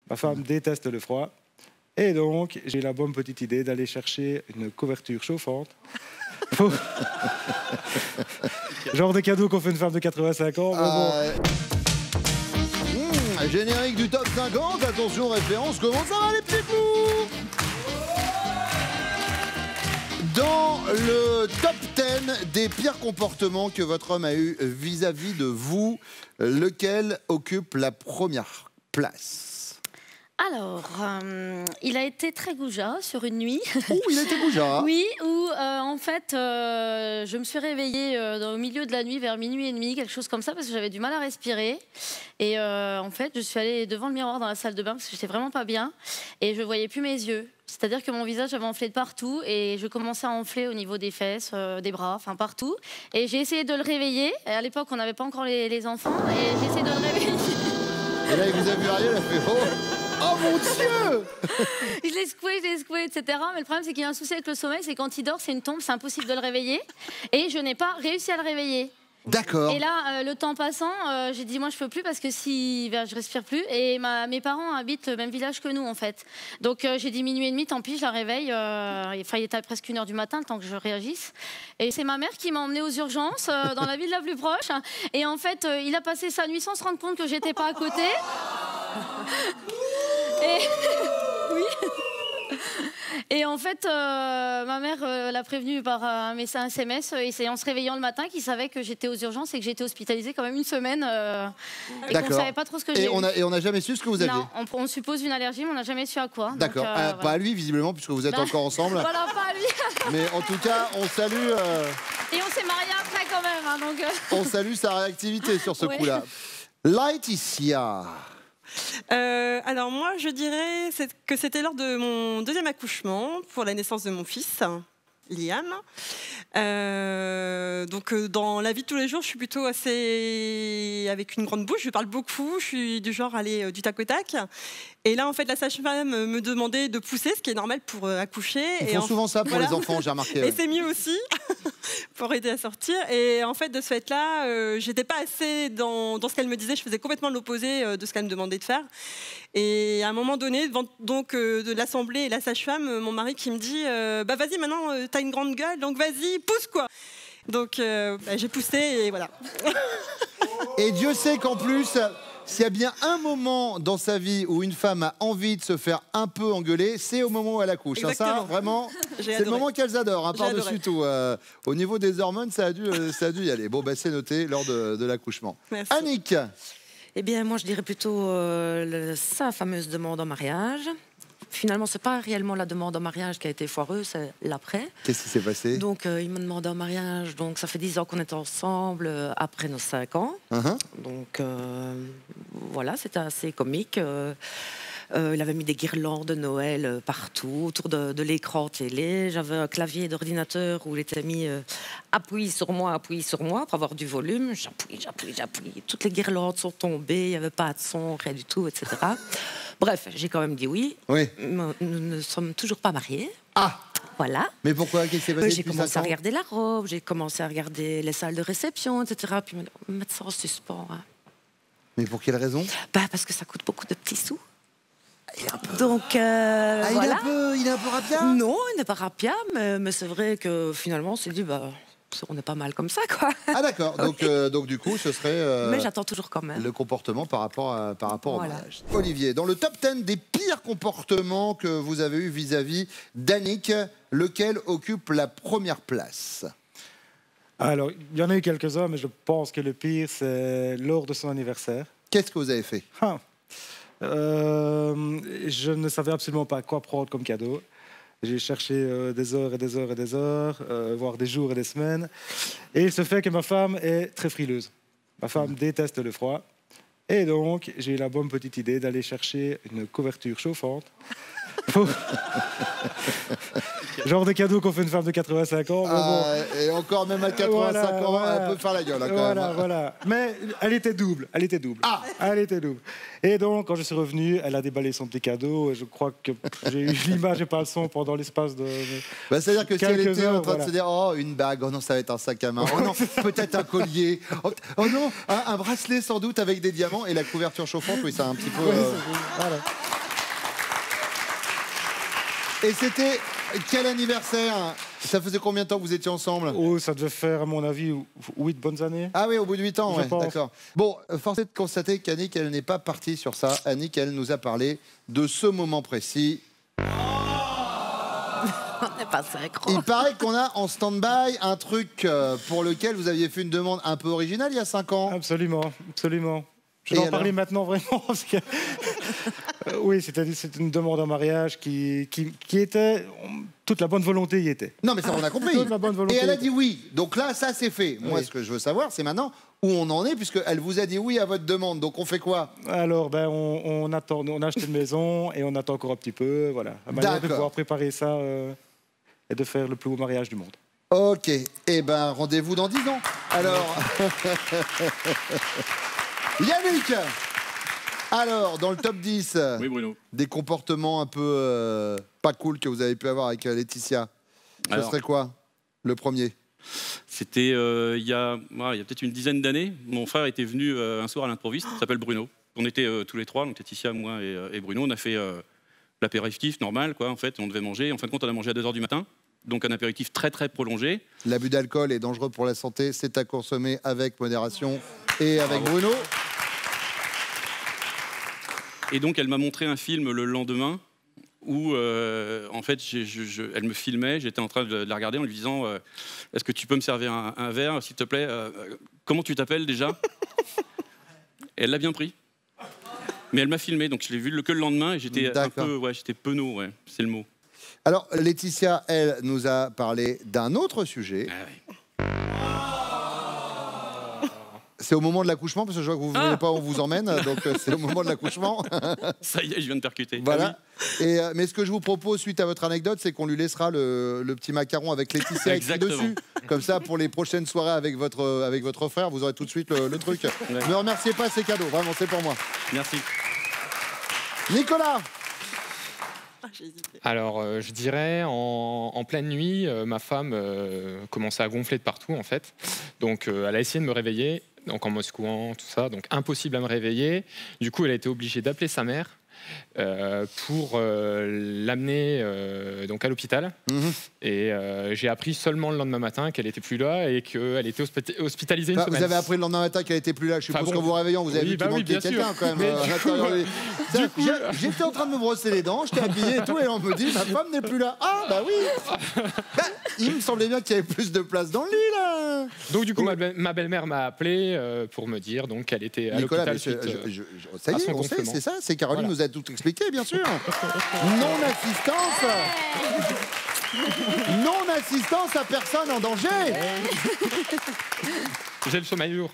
Ma femme déteste le froid. Et donc, j'ai eu la bonne petite idée d'aller chercher une couverture chauffante. Genre de cadeau qu'on fait une femme de 85 ans. Générique du top 50, attention référence, comment ça va les petits fous? Dans le top 10 des pires comportements que votre homme a eu vis-à-vis de vous, lequel occupe la première place? Alors, il a été très goujat sur une nuit. Oh, il a été goujat. Oui, où en fait, je me suis réveillée au milieu de la nuit, vers minuit et demi, quelque chose comme ça, parce que j'avais du mal à respirer. Et en fait, je suis allée devant le miroir dans la salle de bain, parce que j'étais vraiment pas bien, et je voyais plus mes yeux. C'est-à-dire que mon visage avait enflé de partout, et je commençais à enfler au niveau des fesses, des bras, enfin partout. Et j'ai essayé de le réveiller. Et à l'époque, on n'avait pas encore les enfants, et j'ai essayé de le réveiller. Et là, il vous a vu arriver, il a fait oh! Oh mon Dieu! Je l'ai secoué, etc. Mais le problème, c'est qu'il y a un souci avec le sommeil, c'est quand il dort, c'est une tombe, c'est impossible de le réveiller. Et je n'ai pas réussi à le réveiller. D'accord. Et là, le temps passant, j'ai dit, moi, je peux plus parce que si je respire plus. Et mes parents habitent le même village que nous, en fait. Donc, j'ai dit minuit et demi, tant pis, je la réveille. Il était presque 1h du matin, le temps que je réagisse. Et c'est ma mère qui m'a emmenée aux urgences dans la ville la plus proche. Et en fait, il a passé sa nuit sans se rendre compte que j'étais pas à côté. Et... oui. Et en fait, ma mère l'a prévenu par un SMS, et c'est en se réveillant le matin qu'il savait que j'étais aux urgences et que j'étais hospitalisée quand même une semaine. Et qu'on ne savait pas trop ce que j'ai eu. Et on n'a jamais su ce que vous aviez? Non, on suppose une allergie, mais on n'a jamais su à quoi. D'accord. Pas voilà. à lui, visiblement, puisque vous êtes encore ensemble. Voilà, pas à lui. Mais en tout cas, on salue... Et on s'est mariés après quand même. Hein, donc, on salue sa réactivité sur ce coup-là. Laetitia. Alors moi, je dirais que c'était lors de mon deuxième accouchement pour la naissance de mon fils, Liam. Donc dans la vie de tous les jours, je suis plutôt assez avec une grande bouche, je parle beaucoup, je suis du genre à aller du tac au tac. Et là, en fait, la sage-femme me demandait de pousser, ce qui est normal pour accoucher. Ils font souvent ça pour les enfants, j'ai remarqué. Et c'est mieux aussi, pour aider à sortir. Et en fait, de ce fait-là, j'étais pas assez dans ce qu'elle me disait. Je faisais complètement l'opposé de ce qu'elle me demandait de faire. Et à un moment donné, devant de l'assemblée et la sage-femme, mon mari qui me dit bah vas-y, maintenant, t'as une grande gueule, donc vas-y, pousse quoi. Donc j'ai poussé et voilà. Et Dieu sait qu'en plus... S'il y a bien un moment dans sa vie où une femme a envie de se faire un peu engueuler, c'est au moment où elle accouche. Hein, ça, vraiment, c'est le moment qu'elles adorent, hein, par-dessus tout. Au niveau des hormones, ça a dû y aller. Bon, bah, c'est noté lors de l'accouchement. Annick. Eh bien, moi, je dirais plutôt sa fameuse demande en mariage. Finalement, c'est pas réellement la demande en mariage qui a été foireuse, c'est l'après. Qu'est-ce qui s'est passé? Donc, il m'a demandé en mariage. Donc, ça fait 10 ans qu'on est ensemble après nos 5 ans. Donc, voilà, c'était assez comique. Il avait mis des guirlandes de Noël partout, autour de l'écran télé. J'avais un clavier d'ordinateur où il était mis appuie sur moi pour avoir du volume. J'appuie. Toutes les guirlandes sont tombées, il n'y avait pas de son, rien du tout, etc. Bref, j'ai quand même dit oui. Oui. Nous ne sommes toujours pas mariés. Ah! Voilà. Mais pourquoi? Qu'est-ce qui s'est passé? J'ai commencé à regarder la robe, j'ai commencé à regarder les salles de réception, etc. Puis mettre ça en suspens. Hein. Mais pour quelle raison? Parce que ça coûte beaucoup de petits sous. Donc, voilà. Il est un peu rapia? Non, il n'est pas rapia, mais c'est vrai que finalement, on s'est dit, on est pas mal comme ça, quoi. Ah d'accord, donc du coup, ce serait... mais j'attends toujours quand même. Le comportement par rapport au mariage. Olivier, dans le top 10 des pires comportements que vous avez eu vis-à-vis d'Annick, lequel occupe la première place? Alors, il y en a eu quelques-uns, mais je pense que le pire, c'est lors de son anniversaire. Qu'est-ce que vous avez fait? Je ne savais absolument pas quoi prendre comme cadeau. J'ai cherché des heures et des heures et des heures, voire des jours et des semaines. Et il se fait que ma femme est très frileuse. Ma femme déteste le froid. Et donc, j'ai eu la bonne petite idée d'aller chercher une couverture chauffante. Genre de cadeau qu'on fait une femme de 85 ans. Et encore même à 85 ans, elle peut faire la gueule. Hein, quand même. Voilà. Mais elle était double. Elle était double. Elle était double. Et donc, quand je suis revenu, elle a déballé son petit cadeau. Et je crois que j'ai eu l'image et pas le son pendant l'espace de. C'est-à-dire que si elle était en train de se dire, oh, une bague, oh non, ça va être un sac à main, oh non, peut-être un collier, oh non, un bracelet sans doute avec des diamants et la couverture chauffante, oui, ça a un petit peu. Voilà. Et c'était quel anniversaire? Ça faisait combien de temps que vous étiez ensemble? Oh, ça devait faire, à mon avis, 8 bonnes années. Ah oui, au bout de 8 ans, Je ouais, pense. d'accord. Bon, force est de constater qu'Annick, elle n'est pas partie sur ça. Annick, elle nous a parlé de ce moment précis. On n'est pas synchro. Il paraît qu'on a en stand-by un truc pour lequel vous aviez fait une demande un peu originale il y a 5 ans. Absolument, absolument. Je Et vais en alors parler maintenant, vraiment. Parce que... oui, c'était une demande en mariage qui était... Toute la bonne volonté y était. Non, mais ça, on a compris. Toute la bonne volonté Et elle a y dit oui. Donc là, ça, c'est fait. Moi, Oui. ce que je veux savoir, c'est maintenant où on en est, puisqu'elle vous a dit oui à votre demande. Donc on fait quoi? Alors, ben, on attend. On a acheté une maison et on attend encore un petit peu. Voilà. La manière de D'accord. pouvoir préparer ça et de faire le plus beau mariage du monde. Ok. Eh ben, rendez-vous dans 10 ans. Alors... Yannick! Alors, dans le top 10, Oui, Bruno. des comportements un peu pas cool que vous avez pu avoir avec Laetitia, ce Alors. serait quoi, le premier? C'était il y a peut-être une dizaine d'années. Mon frère était venu un soir à l'improviste, il s'appelle Bruno. On était tous les trois, donc Laetitia, moi et Bruno. On a fait l'apéritif normal, quoi, en fait. On devait manger. En fin de compte, on a mangé à 2 h du matin. Donc un apéritif très, très prolongé. L'abus d'alcool est dangereux pour la santé, c'est à consommer avec modération et avec Bruno. Et donc, elle m'a montré un film le lendemain où, en fait, elle me filmait. J'étais en train de la regarder en lui disant est-ce que tu peux me servir un verre, s'il te plaît comment tu t'appelles déjà? Et elle l'a bien pris. Mais elle m'a filmé, donc je l'ai vu que le lendemain et j'étais un peu, j'étais penaud, ouais, c'est le mot. Alors, Laetitia, elle nous a parlé d'un autre sujet. Ah ouais. C'est au moment de l'accouchement, parce que je vois que vous ne voulez pas où on vous emmène, donc c'est au moment de l'accouchement. Ça y est, je viens de percuter. Voilà. Ah oui. Et, mais ce que je vous propose, suite à votre anecdote, c'est qu'on lui laissera le petit macaron avec Laetitia écrit Exactement. dessus. Comme ça, pour les prochaines soirées avec votre frère, vous aurez tout de suite le truc. Ne me remerciez pas, c'est cadeau. Vraiment, c'est pour moi. Merci. Nicolas! Alors, je dirais, en pleine nuit, ma femme commençait à gonfler de partout, en fait. Donc, elle a essayé de me réveiller, donc en me secouant, tout ça. Donc, impossible à me réveiller. Du coup, elle a été obligée d'appeler sa mère pour l'amener donc à l'hôpital. Et j'ai appris seulement le lendemain matin qu'elle était plus là et qu'elle était hospitalisée une semaine. Vous avez appris le lendemain matin qu'elle était plus là. Je suppose qu'en vous réveillant, vous avez vu qu'il manquait quelqu'un quand même. J'étais en train de me brosser les dents, j'étais habillé et tout, et on me dit ma femme n'est plus là. Ah bah oui. Il me semblait bien qu'il y avait plus de place dans le lit là. Donc du coup, ma belle-mère m'a appelé pour me dire donc qu'elle était à l'hôpital suite ça y à est, son on sait, gonflement. c'est ça. C'est Caroline Voilà. nous a tout expliqué, bien sûr. Non-assistance. Non-assistance à personne en danger. J'ai le sommeil lourd.